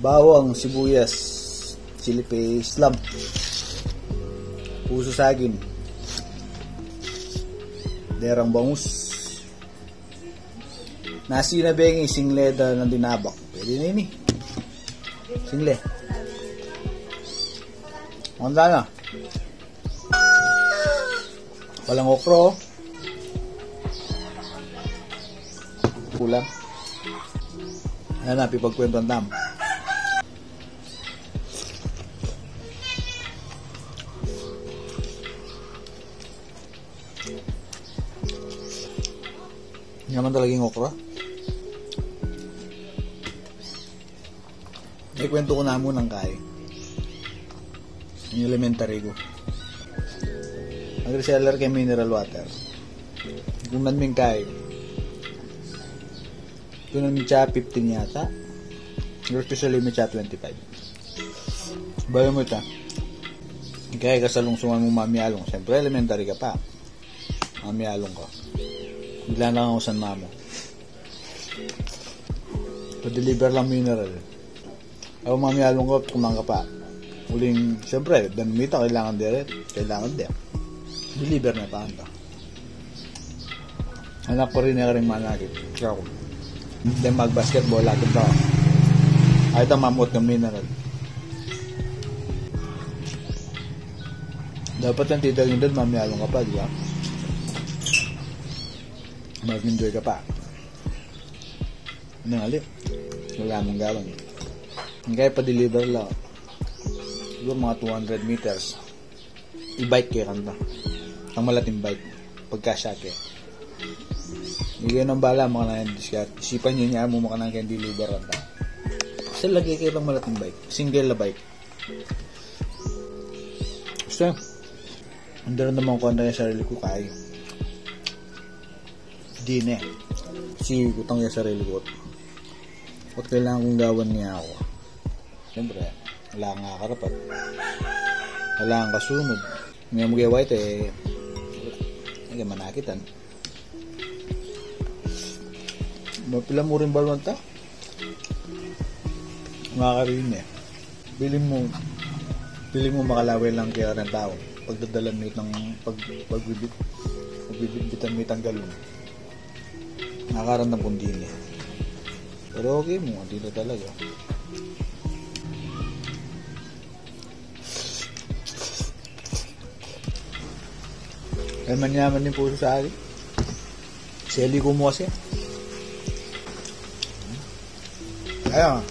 bawang, sibuyas, chili paste, lamb, puso saging, derang bangus, nasi na bengi, singleda ng dinabak. Pwede na yun eh. Single. Manda na. Walang okro. Kulang. Ayan na, pipagkwento ang tam. Hindi naman talaga yung okra. Kwento ko na muna ng kay. Yung elementary ko. Ang reseller kay mineral water. Kung namin kay. Kung namin siya 15 yata. Yung special limit siya 25. Bayo mo ito. Kaya kasalungsungan mo mamiyalong. Siyempre elementary ka pa. Mamiyalong ka. Bigla lang ako sa mamo. Pa-deliver lang mineral. Ako mamiyalong ko, kumang ka pa. Uling, syempre, danumita, kailangan din. Deliver na pa anta. Anak ko rin na rin manakit. Ako. Then mag-basketball, lagi ito. Ay, ito mamot ng mineral. Dapat yung titalin doon, mamiyalong ka pa, di ba? Mag-enjoy ka pa. Ano nga, wala mong gawin. Kaya pa-deliver lang. Siguro mga 200 meters. I-bike kayo kanta. Ang malating bike. Pagka-shake. Hindi ng bala mga na yung discard. Isipan nyo niya mo maka nang kaya deliver kanta. Kasi lagi kayo ng malating bike. Single na bike. Gusto. Hindi rin naman ko kanta yung sarili ko kaya. Hindi na eh. Kasi kutang yung sarili ko. At kailangan kong gawan niya ako. Siyempre, wala kang kakarapat. Wala kang kasunod. Ngayon mo kaya white eh, hindi manakitan. Mapila mo rin balwan ta? Makakarin eh. Piling mo makalaway lang kaya ng tao. Pagdadalan mo itang pagbibigbitan mo itang galon. Nakakarang ng pundin eh. Pero okay mo, dito talaga. Ay manyaman din puso sa akin. Seli ko mo kasi. Ayan.